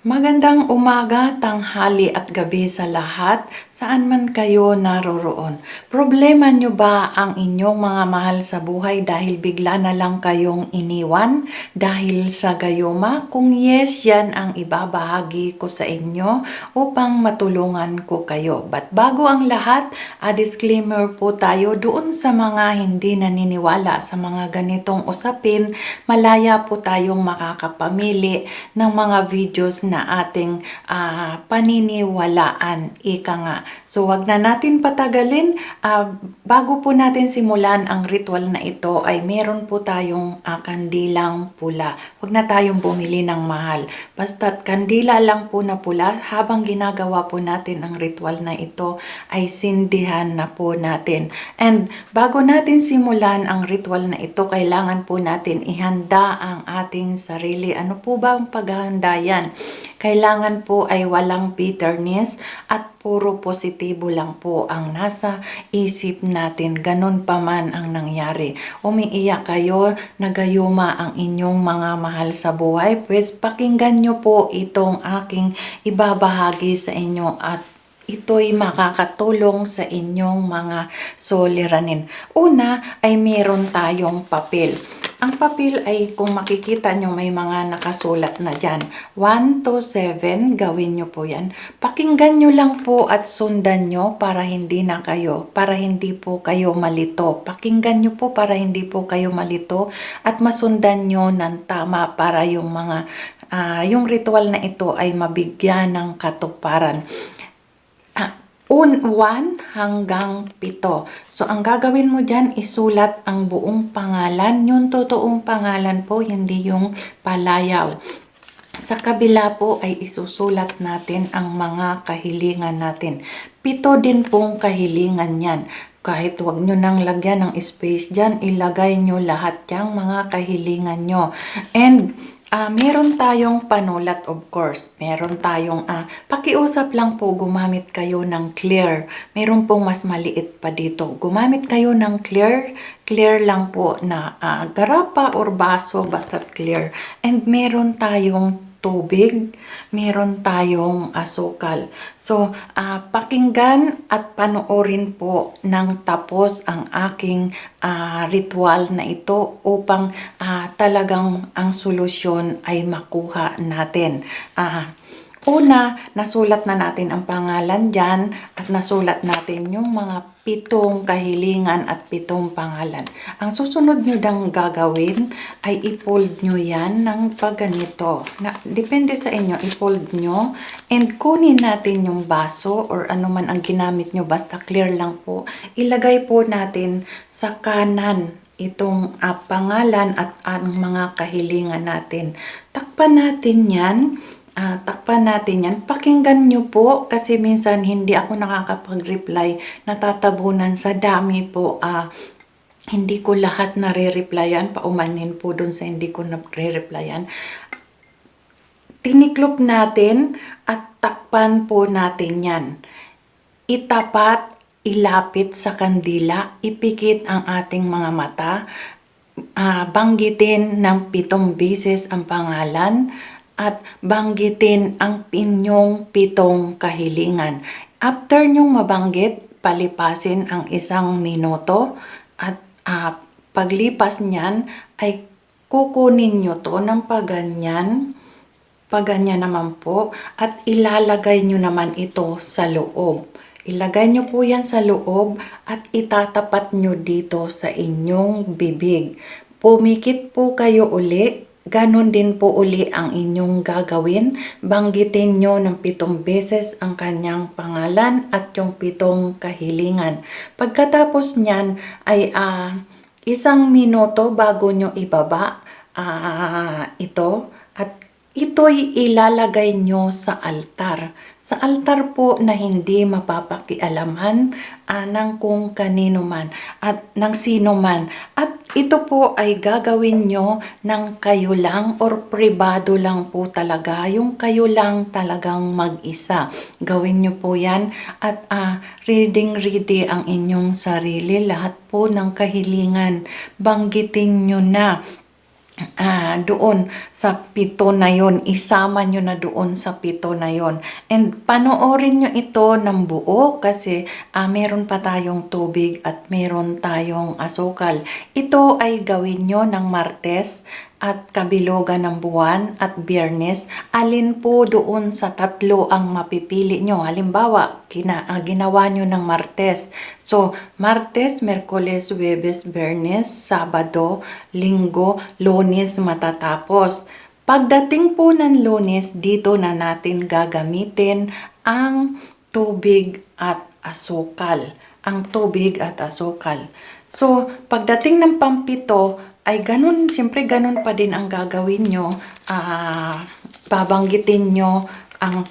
Magandang umaga, tanghali at gabi sa lahat, saan man kayo naroroon. Problema nyo ba ang inyong mga mahal sa buhay dahil bigla na lang kayong iniwan dahil sa gayuma? Kung yes, yan ang ibabahagi ko sa inyo upang matulungan ko kayo. But bago ang lahat, disclaimer po tayo doon sa mga hindi naniniwala sa mga ganitong usapin. Malaya po tayong makakapamili ng mga videos na ating paniniwalaan, ika nga. So wag na natin patagalin. Bago po natin simulan ang ritual na ito ay meron po tayong kandilang pula. Wag na tayong bumili ng mahal. Basta't kandila lang po na pula. Habang ginagawa po natin ang ritual na ito ay sindihan na po natin. And bago natin simulan ang ritual na ito, kailangan po natin ihanda ang ating sarili. Ano po ba ang paghahanda yan? Kailangan po ay walang bitterness at puro positibo lang po ang nasa isip natin. Ganun pa man ang nangyari. Umiiyak kayo, nagayuma ang inyong mga mahal sa buhay, pues pakinggan nyo po itong aking ibabahagi sa inyo at ito'y makakatulong sa inyong mga suliranin. Una ay meron tayong papel. Ang papel ay kung makikita nyo may mga nakasulat na dyan. 1 to 7, gawin nyo po yan. Pakinggan nyo lang po at sundan nyo para hindi po kayo malito. Pakinggan nyo po para hindi po kayo malito at masundan nyo ng tama para yung ritual na ito ay mabigyan ng katuparan. 1 hanggang 7. So, ang gagawin mo dyan, isulat ang buong pangalan. Yung totoong pangalan po, hindi yung palayaw. Sa kabila po ay isusulat natin ang mga kahilingan natin. 7 din pong kahilingan yan. Kahit wag nyo nang lagyan ng space dyan, ilagay nyo lahat yung mga kahilingan nyo. And meron tayong panulat, of course. Meron tayong, pakiusap lang po, gumamit kayo ng clear. Meron pong mas maliit pa dito. Gumamit kayo ng clear. Clear lang po na garapa or baso, basta clear. And meron tayong tubig, meron tayong asukal. So, pakinggan at panoorin po ng tapos ang aking ritual na ito upang talagang ang solusyon ay makuha natin. Una, nasulat na natin ang pangalan dyan at nasulat natin yung mga 7 kahilingan at 7 pangalan. Ang susunod nyo dang gagawin ay i-fold nyo yan ng pagganito. Depende sa inyo, i-fold nyo and kunin natin yung baso or ano man ang ginamit nyo, basta clear lang po. Ilagay po natin sa kanan itong pangalan at ang mga kahilingan natin. Takpan natin yan. Pakinggan nyo po kasi minsan hindi ako nakakapag-reply, natatabunan sa dami po. Hindi ko lahat nare-replyan, paumanin po dun sa hindi ko nare-replyan. Tiniklop natin at takpan po natin yan. Itapat, ilapit sa kandila, ipikit ang ating mga mata, banggitin ng 7 beses ang pangalan, at banggitin ang inyong 7 kahilingan. After nyong mabanggit, palipasin ang 1 minuto at paglipas niyan ay kukunin nyo to ng paganyan naman po at ilalagay nyo naman ito sa loob. Ilagay nyo po yan sa loob at itatapat nyo dito sa inyong bibig. Pumikit po kayo uli. Ganon din po uli ang inyong gagawin. Banggitin nyo ng 7 beses ang kanyang pangalan at yung 7 kahilingan. Pagkatapos nyan ay 1 minuto bago nyo ibaba ito at ito'y ilalagay nyo sa altar. Sa altar po na hindi mapapakialaman ng kung kanino man at ng sino man. At ito po ay gagawin nyo ng kayo lang or pribado lang po talaga. Yung kayo lang talagang mag-isa. Gawin nyo po yan at ready ang inyong sarili. Lahat po ng kahilingan, banggitin nyo na. doon sa pito na yon, isama nyo na doon sa pito na yon. And panoorin nyo ito ng buo kasi meron pa tayong tubig at meron tayong asukal. Ito ay gawin nyo ng Martes at kabilugan ng buwan at Biyernes. Alin po doon sa tatlo ang mapipili nyo? Halimbawa, ginawa nyo ng Martes. So, Martes, Merkoles, Huwebes, Biyernes, Sabado, Linggo, Lunes matatapos. Pagdating po ng Lunes, dito na natin gagamitin ang tubig at asukal. Ang tubig at asukal. So, pagdating ng pampito, ay ganun, siyempre ganun pa din ang gagawin nyo. Babanggitin nyo ang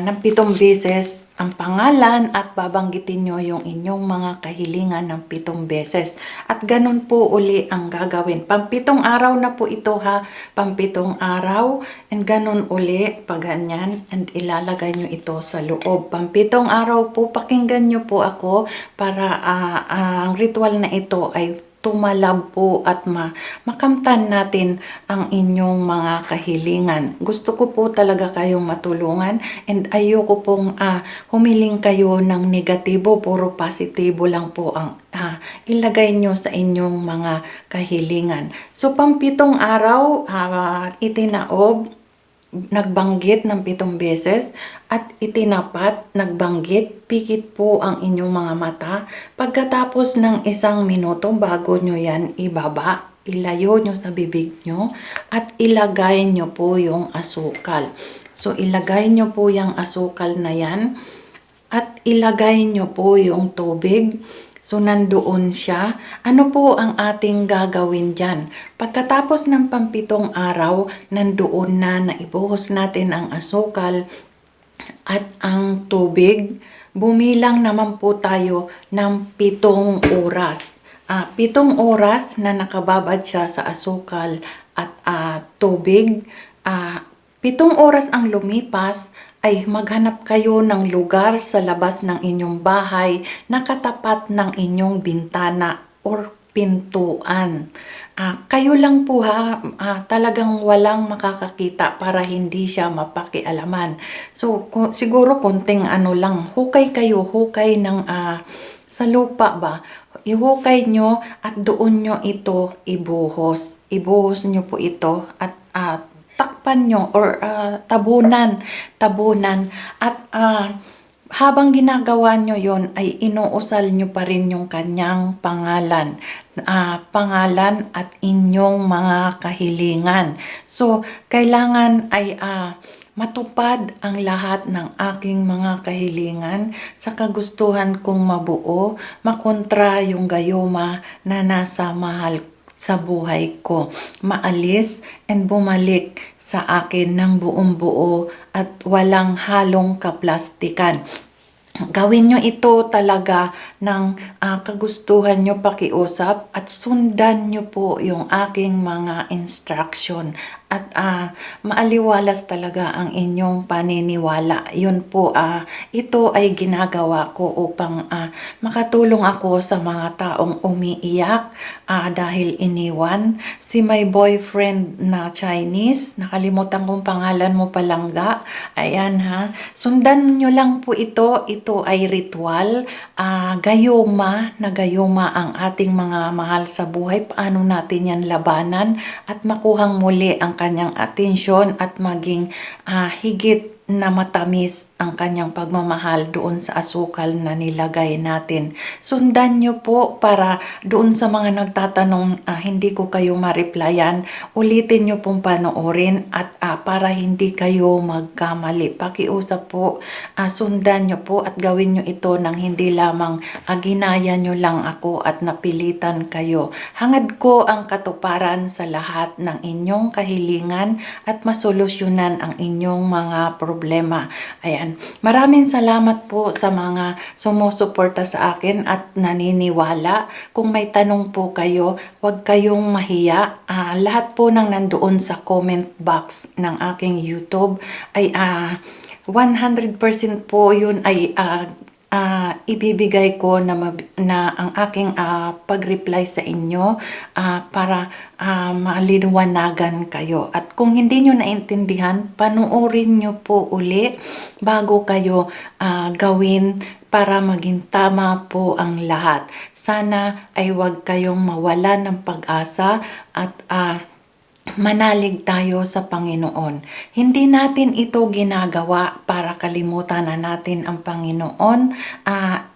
ng 7 beses ang pangalan at babanggitin nyo yung inyong mga kahilingan ng 7 beses. At ganun po uli ang gagawin. Pampitong araw na po ito ha. Pampitong araw. And ganun uli pag ganyan. And ilalagay nyo ito sa loob. Pampitong araw po, pakinggan nyo po ako para ang ritual na ito ay tumalab po at makamtan natin ang inyong mga kahilingan. Gusto ko po talaga kayong matulungan and ayoko pong humiling kayo ng negatibo, puro positibo lang po ang ilagay nyo sa inyong mga kahilingan. So, pampitong araw, itinaob, nagbanggit ng 7 beses at itinapat, nagbanggit, pikit po ang inyong mga mata. Pagkatapos ng 1 minuto bago nyo yan ibaba, ilayo nyo sa bibig nyo at ilagay nyo po yung asukal. So ilagay nyo po yung asukal na yan at ilagay nyo po yung tubig. So, nandoon siya. Ano po ang ating gagawin dyan? Pagkatapos ng pampitong araw, nandoon na naibuhos natin ang asukal at ang tubig. Bumilang naman po tayo ng 7 oras. 7 oras na nakababad siya sa asukal at tubig. 7 oras ang lumipas, ay maghanap kayo ng lugar sa labas ng inyong bahay na katapat ng inyong bintana or pintuan. Kayo lang po ha, talagang walang makakakita para hindi siya mapakialaman. So, siguro konting lang, hukay kayo, hukay ng sa lupa ba? Ihukay nyo at doon nyo ito ibuhos. Ibuhos nyo po ito at takpan nyo or tabunan at habang ginagawa nyo yon ay inuusal nyo pa rin yung kanyang pangalan at inyong mga kahilingan. So kailangan ay matupad ang lahat ng aking mga kahilingan sa kagustuhan kong mabuo, makontra yung gayuma na nasa mahal sa buhay ko, maalis and bumalik sa akin ng buong buo at walang halong kaplastikan. Gawin nyo ito talaga ng kagustuhan nyo pakiusap at sundan nyo po yung aking mga instruction at maaliwalas talaga ang inyong paniniwala. Yun po, ito ay ginagawa ko upang makatulong ako sa mga taong umiiyak dahil iniwan. Si my boyfriend na Chinese, nakalimutan kong pangalan mo palangga. Ayan ha, sundan nyo lang po ito. Ito ay ritual, gayuma ang ating mga mahal sa buhay. Paano natin yan labanan at makuhang muli ang kanyang atensyon at maging higit na matamis ang kanyang pagmamahal doon sa asukal na nilagay natin. Sundan nyo po para doon sa mga nagtatanong hindi ko kayo ma-replyan, ulitin nyo pong panoorin at para hindi kayo magkamali. Pakiusap po, sundan nyo po at gawin nyo ito nang hindi lamang ginaya nyo lang ako at napilitan kayo. Hangad ko ang katuparan sa lahat ng inyong kahilingan at masolusyonan ang inyong mga problema. Ayan. Maraming salamat po sa mga sumusuporta sa akin at naniniwala. Kung may tanong po kayo, huwag kayong mahiya. Lahat po ng nandoon sa comment box ng aking YouTube ay 100% po yun ay ibibigay ko na ang aking pag-reply sa inyo para maliwanagan kayo. At kung hindi nyo naintindihan, panoorin nyo po uli bago kayo gawin para maging tama po ang lahat. Sana ay huwag kayong mawalan ng pag-asa at manalig tayo sa Panginoon. Hindi natin ito ginagawa para kalimutan na natin ang Panginoon.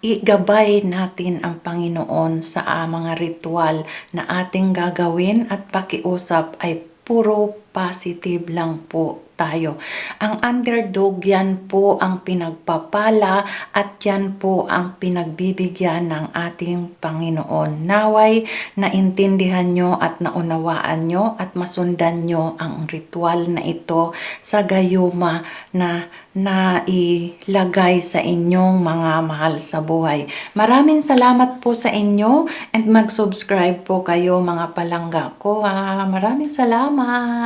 Igabay natin ang Panginoon sa mga ritual na ating gagawin at pakiusap ay puro positive lang po tayo. Ang underdog, yan po ang pinagpapala at yan po ang pinagbibigyan ng ating Panginoon. Naway naintindihan nyo at naunawaan nyo at masundan nyo ang ritual na ito sa gayuma na nailagay sa inyong mga mahal sa buhay. Maraming salamat po sa inyo and mag-subscribe po kayo mga palangga ko. Maraming salamat!